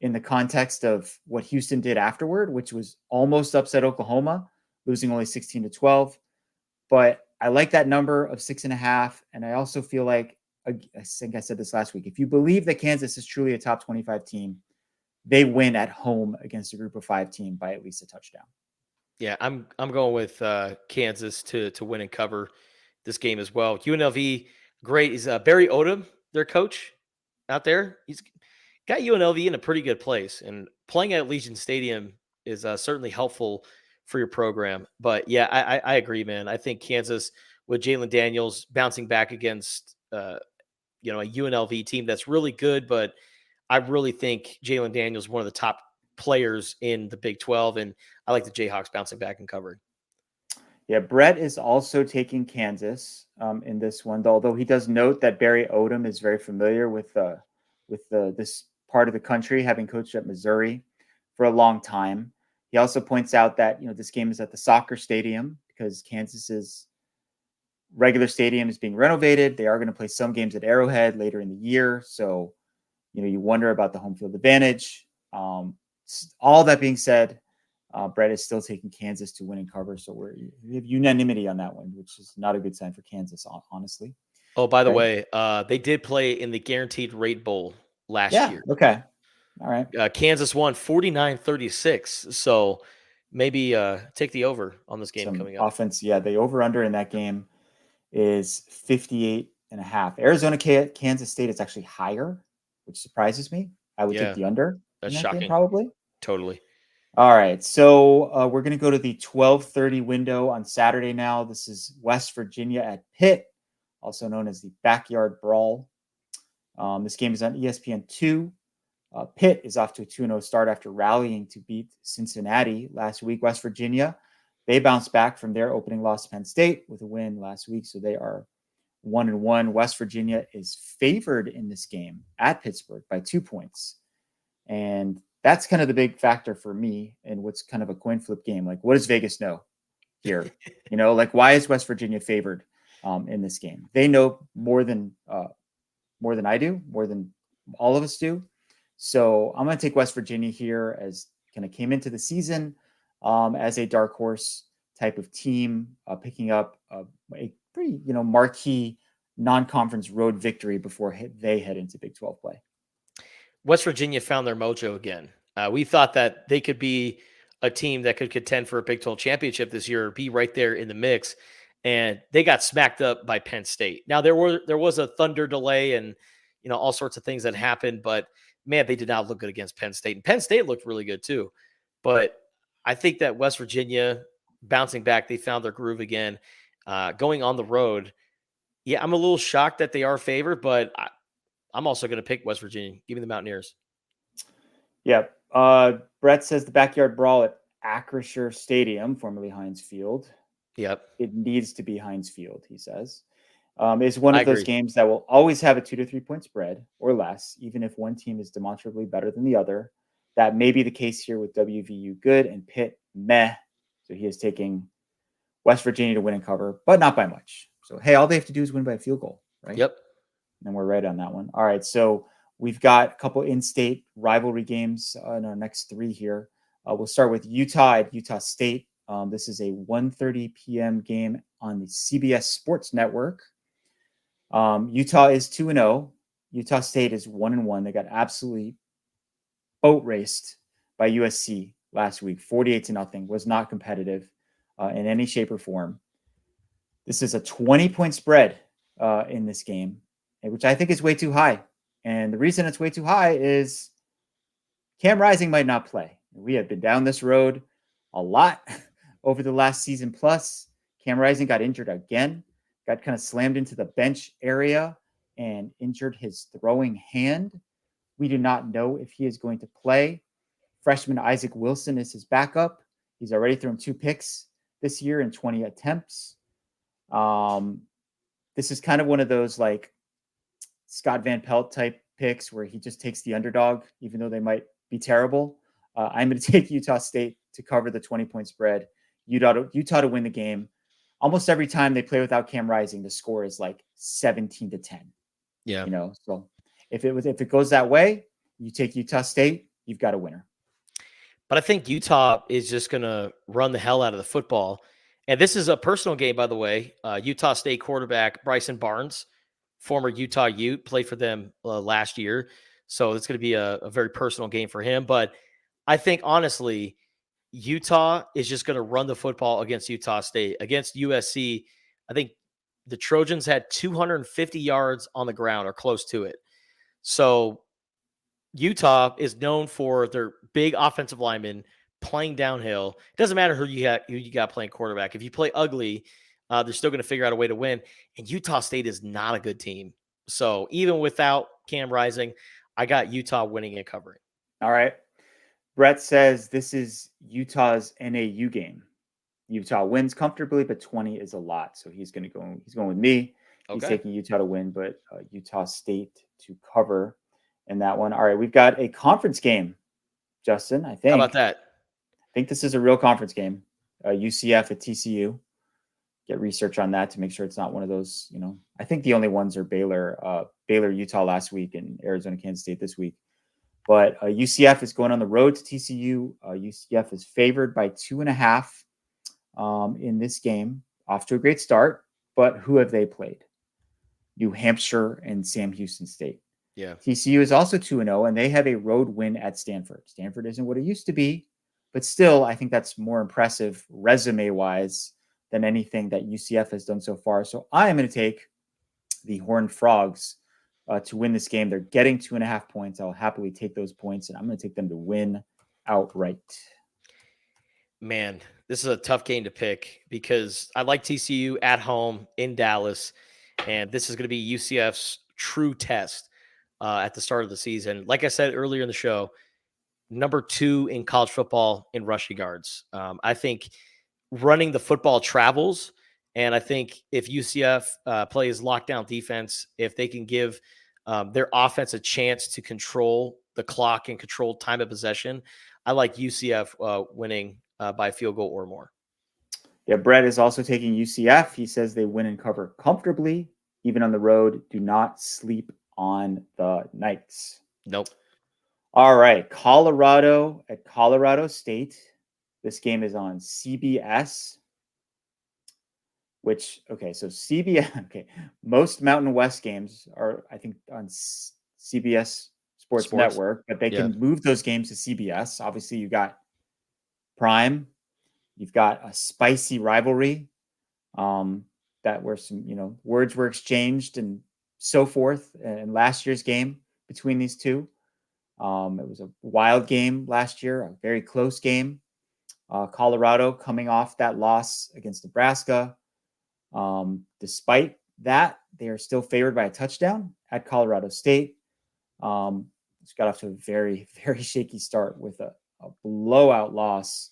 in the context of what Houston did afterward, which was almost upset Oklahoma, losing only 16-12. But I like that number of 6.5. And I also feel like, I think I said this last week, if you believe that Kansas is truly a top 25 team, they win at home against a group of 5 team by at least a touchdown. Yeah, I'm going with Kansas to win and cover this game as well. UNLV, great. Is Barry Odom their coach out there? He's got UNLV in a pretty good place, and playing at Legion Stadium is certainly helpful for your program. But yeah, I agree, man. I think Kansas with Jalen Daniels bouncing back against a UNLV team that's really good, but I really think Jalen Daniels is one of the top players in the Big 12, and I like the Jayhawks bouncing back and covering. Yeah, Brett is also taking Kansas in this one, although he does note that Barry Odom is very familiar with this part of the country, having coached at Missouri for a long time. He also points out that this game is at the soccer stadium because Kansas's regular stadium is being renovated. They are going to play some games at Arrowhead later in the year, so you wonder about the home field advantage. All that being said, Brett is still taking Kansas to win and cover, so we have unanimity on that one, which is not a good sign for Kansas, honestly. Oh, by the way, they did play in the Guaranteed Rate Bowl last year. Okay. All right. Kansas won 49-36, so maybe take the over on this game coming up. Offense, yeah, the over-under in that game is 58.5. Arizona, Kansas State is actually higher, which surprises me. I would take the under That's in that shocking. game, probably. Totally. All right, so we're going to go to the 12:30 window on Saturday now. This is West Virginia at Pitt, also known as the Backyard Brawl. This game is on ESPN2. Pitt is off to a 2-0 start after rallying to beat Cincinnati last week. West Virginia, they bounced back from their opening loss to Penn State with a win last week, so they are 1-1. West Virginia is favored in this game at Pittsburgh by 2 points, and that's kind of the big factor for me and what's kind of a coin flip game. Like, what does Vegas know here? Why is West Virginia favored in this game? They know more than I do, more than all of us do. So I'm going to take West Virginia here as kind of came into the season as a dark horse type of team, picking up a pretty, marquee non-conference road victory before they head into Big 12 play. West Virginia found their mojo again. We thought that they could be a team that could contend for a Big 12 championship this year, be right there in the mix, and they got smacked up by Penn State. Now there was a thunder delay and all sorts of things that happened, but man, they did not look good against Penn State, and Penn State looked really good too. But I think that West Virginia bouncing back, they found their groove again, going on the road. Yeah, I'm a little shocked that they are favored, but I'm also going to pick West Virginia. Give me the Mountaineers. Yeah. Brett says the Backyard Brawl at Acrisure Stadium, formerly Heinz Field. Yep. It needs to be Heinz Field, he says. Is one of those games that will always have a 2 to 3 point spread or less, even if one team is demonstrably better than the other. That may be the case here with WVU good and Pitt meh. So he is taking West Virginia to win and cover, but not by much. So, hey, all they have to do is win by a field goal, right? Yep. And we're right on that one. All right, so we've got a couple in-state rivalry games in our next three here. We'll start with Utah at Utah State. This is a 1:30 p.m. game on the CBS Sports Network. Utah is 2-0. Utah State is 1-1. They got absolutely boat raced by USC last week, 48-0. Was not competitive in any shape or form. This is a 20-point spread in this game, which I think is way too high. And the reason it's way too high is Cam Rising might not play. We have been down this road a lot over the last season plus. Cam Rising got injured again, got kind of slammed into the bench area and injured his throwing hand. We do not know if he is going to play. Freshman Isaac Wilson is his backup. He's already thrown 2 picks this year in 20 attempts. This is kind of one of those like Scott Van Pelt type picks where he just takes the underdog, even though they might be terrible. I'm going to take Utah State to cover the 20-point spread. Utah to win the game. Almost every time they play without Cam Rising, the score is like 17-10. Yeah. So if it goes that way, you take Utah State, you've got a winner. But I think Utah is just going to run the hell out of the football. And this is a personal game, by the way. Utah State quarterback Bryson Barnes, former Utah Ute, played for them last year. So it's going to be a very personal game for him. But I think, honestly, Utah is just going to run the football against Utah State. Against USC, I think the Trojans had 250 yards on the ground or close to it. So Utah is known for their big offensive linemen playing downhill. It doesn't matter who you got playing quarterback. If you play ugly, they're still going to figure out a way to win. And Utah State is not a good team. So even without Cam Rising, I got Utah winning and covering. All right. Brett says this is Utah's NAU game. Utah wins comfortably, but 20 is a lot. So he's going with me. He's Okay. taking Utah to win, but Utah State to cover in that one. All right. We've got a conference game, Justin, I How about think. that? I think this is a real conference game. UCF at TCU. Get research on that to make sure it's not one of those, I think the only ones are Baylor, Utah last week, and Arizona, Kansas State this week. But UCF is going on the road to TCU. UCF is favored by 2.5 in this game. Off to a great start, but who have they played? New Hampshire and Sam Houston State. Yeah. TCU is also 2-0, and they have a road win at Stanford. Stanford isn't what it used to be, but still, I think that's more impressive resume-wise than anything that UCF has done so far. So I am going to take the Horned Frogs to win this game. They're getting 2.5 points. I'll happily take those points, and I'm going to take them to win outright. Man, this is a tough game to pick because I like TCU at home in Dallas, and this is going to be UCF's true test at the start of the season. Like I said earlier in the show, number 2 in college football in rushing yards. I think running the football travels. And I think if UCF plays lockdown defense, if they can give their offense a chance to control the clock and control time of possession, I like UCF winning by a field goal or more. Yeah, Brett is also taking UCF. He says they win and cover comfortably, even on the road. Do not sleep on the Knights. Nope. All right, Colorado at Colorado State. This game is on CBS, so CBS, most Mountain West games are, I think, on CBS Sports Network, but they can move those games to CBS. Obviously, you got Prime, you've got a spicy rivalry that where some, words were exchanged and so forth in last year's game between these two. It was a wild game last year, a very close game. Colorado coming off that loss against Nebraska. Despite that, they are still favored by a touchdown at Colorado State. It's got off to a very, very shaky start with a blowout loss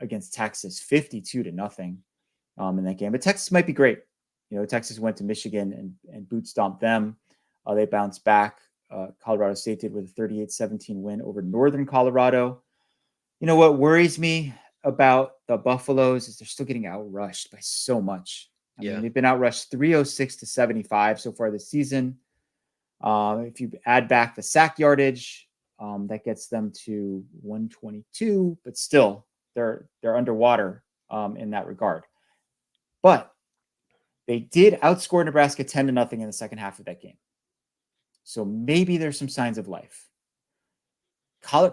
against Texas, 52-0 in that game. But Texas might be great. Texas went to Michigan and boot stomped them. They bounced back. Colorado State did with a 38-17 win over Northern Colorado. What worries me about the Buffaloes is they're still getting outrushed by so much. I mean, they've been outrushed 306-75 so far this season. If you add back the sack yardage, that gets them to 122, but still they're underwater in that regard. But they did outscore Nebraska 10-0 in the second half of that game. So maybe there's some signs of life.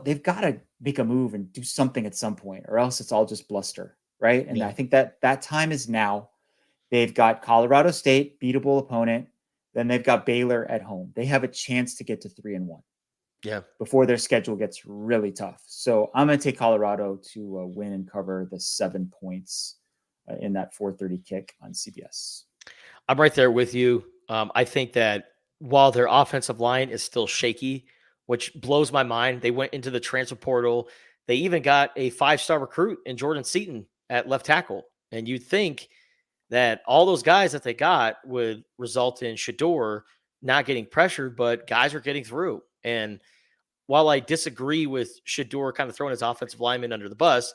They've got to make a move and do something at some point, or else it's all just bluster, right? And I think that time is now. They've got Colorado State, beatable opponent. Then they've got Baylor at home. They have a chance to get to 3-1. Yeah. Before their schedule gets really tough. So I'm going to take Colorado to win and cover the 7 points in that 4:30 kick on CBS. I'm right there with you. I think that while their offensive line is still shaky, which blows my mind, they went into the transfer portal. They even got a 5-star recruit in Jordan Seaton at left tackle. And you'd think that all those guys that they got would result in Shedeur not getting pressured, but guys are getting through. And while I disagree with Shedeur kind of throwing his offensive lineman under the bus,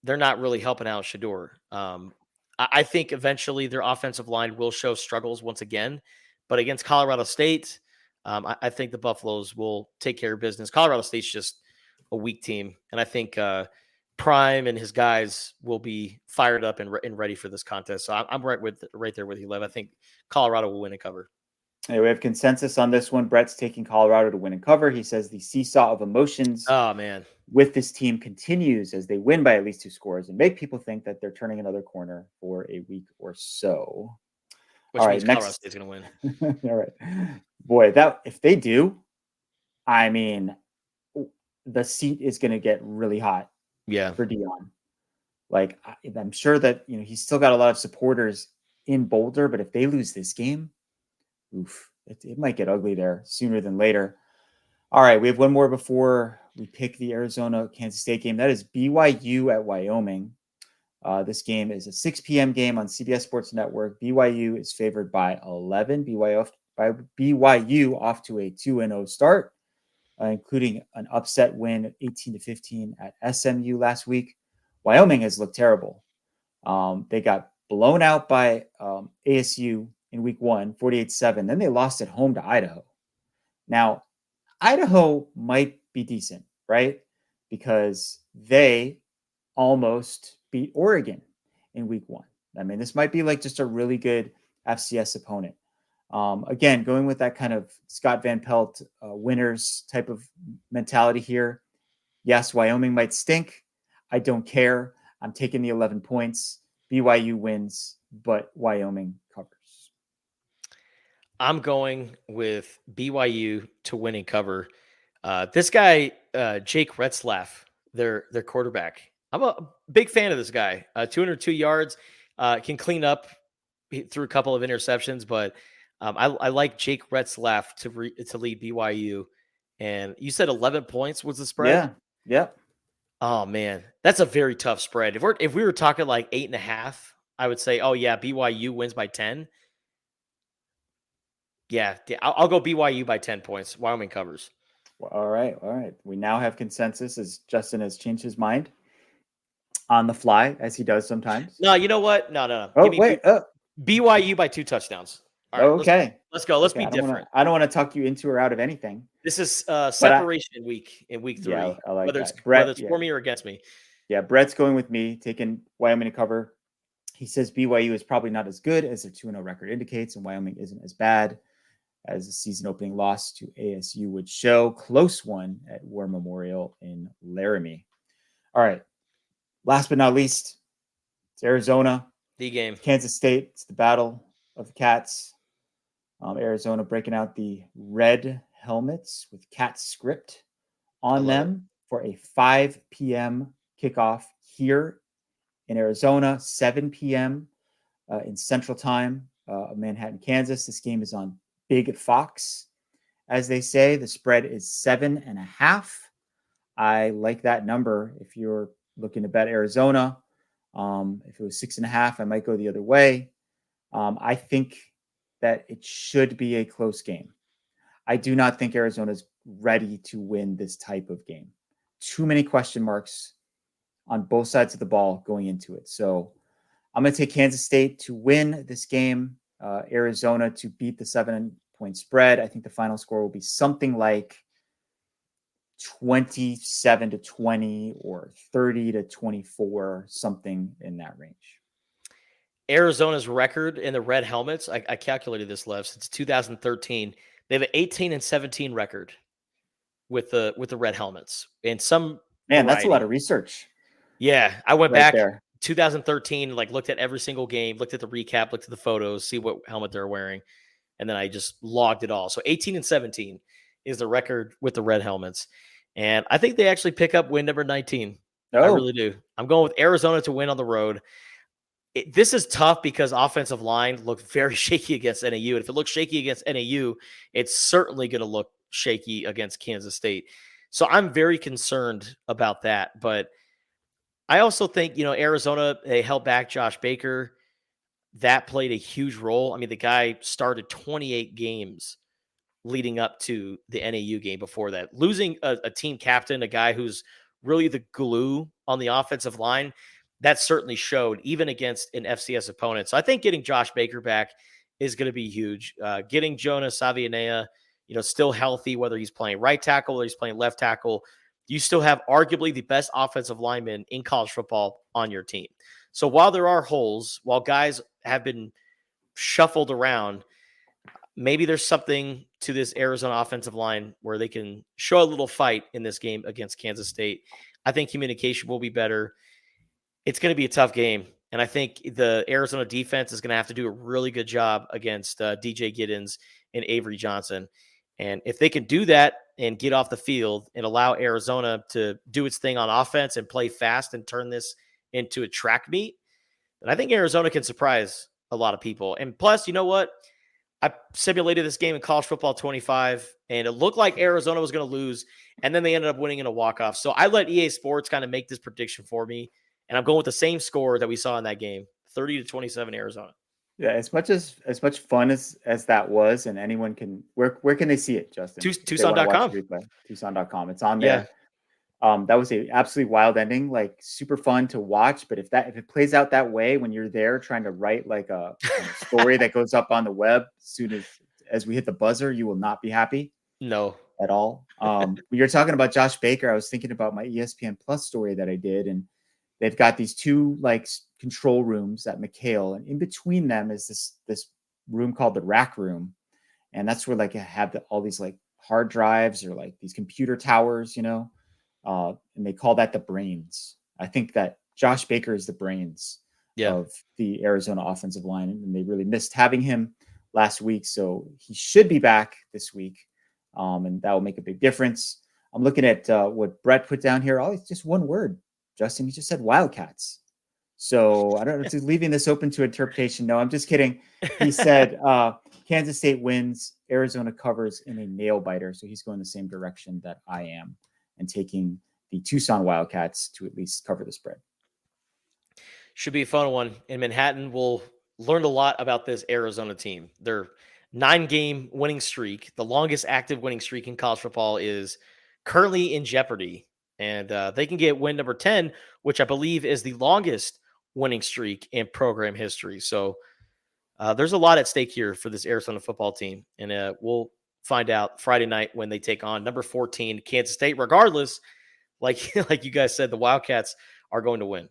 they're not really helping out Shedeur. I think eventually their offensive line will show struggles once again, but against Colorado State, I think the Buffaloes will take care of business. Colorado State's just a weak team, and I think Prime and his guys will be fired up and ready for this contest. So I'm right there with you, Lev. I think Colorado will win and cover. Hey, we have consensus on this one. Brett's taking Colorado to win and cover. He says the seesaw of emotions with this team continues as they win by at least 2 scores and make people think that they're turning another corner for a week or so. Which means Colorado State's going to win. All right. Boy, if they do, I mean, the seat is going to get really hot for Dion. Like, I'm sure that, he's still got a lot of supporters in Boulder, but if they lose this game, oof. it might get ugly there sooner than later. All right, we have one more before we pick the Arizona-Kansas State game. That is BYU at Wyoming. This game is a 6 p.m. game on CBS Sports Network. BYU is favored by 11. BYU off to a 2-0 start, including an upset win 18-15 at SMU last week. Wyoming has looked terrible. They got blown out by ASU in week 1, 48-7. Then they lost at home to Idaho. Now, Idaho might be decent, right? Because they almost beat Oregon in week 1. I mean, this might be like just a really good FCS opponent. Again, going with that kind of Scott Van Pelt winners type of mentality here. Yes, Wyoming might stink. I don't care. I'm taking the 11 points. BYU wins, but Wyoming covers. I'm going with BYU to win and cover. This guy, Jake Retzlaff, their quarterback. I'm a big fan of this guy. 202 yards, can clean up through a couple of interceptions, but I like Jake Retzlaff to lead BYU. And you said 11 points was the spread? Yeah. Oh man, that's a very tough spread. If we were talking like 8.5, I would say, oh yeah, BYU wins by 10. Yeah, I'll go BYU by 10 points. Wyoming covers. Well, all right. We now have consensus as Justin has changed his mind on the fly, as he does sometimes. No, you know what? No. Oh, wait. BYU by 2 touchdowns. All right, okay. Let's go. Let's be different. I don't want to talk you into or out of anything. This is separation week in week 3. Yeah, I like whether that. Whether it's for me or against me. Yeah, Brett's going with me, taking Wyoming to cover. He says BYU is probably not as good as their 2-0 record indicates, and Wyoming isn't as bad as the season opening loss to ASU would show. Close one at War Memorial in Laramie. All right. Last but not least, it's Arizona. The game. Kansas State. It's the battle of the Cats. Arizona breaking out the red helmets with Cat script on them for a 5 p.m. kickoff here in Arizona, 7 p.m. In Central Time of Manhattan, Kansas. This game is on Big Fox, as they say. The spread is 7.5. I like that number if you're looking to bet Arizona. If it was 6.5, I might go the other way. I think that it should be a close game. I do not think Arizona's ready to win this type of game. Too many question marks on both sides of the ball going into it. So I'm going to take Kansas State to win this game, Arizona to beat the 7-point spread. I think the final score will be something like 27-20 or 30-24, something in that range. Arizona's record in the red helmets, I calculated this, Lev, since 2013. They have an 18-17 record with the red helmets. And some that's a lot of research. Yeah, I went back there. 2013, looked at every single game, looked at the recap, looked at the photos, see what helmet they're wearing, and then I just logged it all. So 18-17 is the record with the red helmets. And I think they actually pick up win number 19. I really do. I'm going with Arizona to win on the road. This is tough because offensive line looked very shaky against NAU. And if it looks shaky against NAU, it's certainly going to look shaky against Kansas State. So I'm very concerned about that. But I also think, Arizona, they held back Josh Baker. That played a huge role. I mean, the guy started 28 games leading up to the NAU game before that. Losing a team captain, a guy who's really the glue on the offensive line, that certainly showed even against an FCS opponent. So I think getting Josh Baker back is going to be huge. Getting Jonas Savianea, still healthy, whether he's playing right tackle or he's playing left tackle, you still have arguably the best offensive lineman in college football on your team. So while there are holes, while guys have been shuffled around, maybe there's something to this Arizona offensive line where they can show a little fight in this game against Kansas State. I think communication will be better. It's going to be a tough game. And I think the Arizona defense is going to have to do a really good job against DJ Giddens and Avery Johnson. And if they can do that and get off the field and allow Arizona to do its thing on offense and play fast and turn this into a track meet, then I think Arizona can surprise a lot of people. And plus, you know what? I simulated this game in college football 25, and it looked like Arizona was going to lose, and then they ended up winning in a walk-off. So I let EA Sports kind of make this prediction for me, and I'm going with the same score that we saw in that game, 30-27 Arizona. Yeah, as much fun as that was, and anyone can where can they see it, Justin? If they want to watch Tucson.com. the replay, Tucson.com. It's on Yeah. there. That was a absolutely wild ending, like super fun to watch. But if it plays out that way when you're there trying to write like a story that goes up on the web as soon as we hit the buzzer, you will not be happy. No. At all. When you're talking about Josh Baker, I was thinking about my ESPN Plus story that I did, and they've got these two like control rooms at McHale, and in between them is this room called the rack room, and that's where like I have all these like hard drives or like these computer towers, and they call that the brains. I think that Josh Baker is the brains of the Arizona offensive line, and they really missed having him last week, so he should be back this week. And that will make a big difference. I'm looking at what Brett put down here. It's just one word, Justin. He just said Wildcats. So I don't know, just leaving this open to interpretation. No, I'm just kidding. He said Kansas State wins, Arizona covers in a nail biter. So he's going the same direction that I am and taking the Tucson Wildcats to at least cover the spread. Should be a fun one. In Manhattan, we'll learn a lot about this Arizona team. They're 9-game winning streak. The longest active winning streak in college football is currently in jeopardy. And they can get win number 10, which I believe is the longest winning streak in program history. So there's a lot at stake here for this Arizona football team. And we'll find out Friday night when they take on number 14, Kansas State. Regardless, like you guys said, the Wildcats are going to win.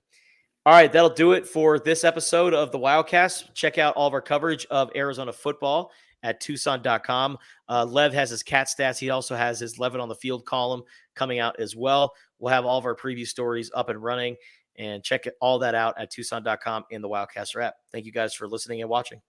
All right, that'll do it for this episode of the Wildcast. Check out all of our coverage of Arizona football at Tucson.com. Lev has his cat stats. He also has his Levin on the Field column coming out as well. We'll have all of our preview stories up and running, and check all that out at Tucson.com in the Wildcaster app. Thank you guys for listening and watching.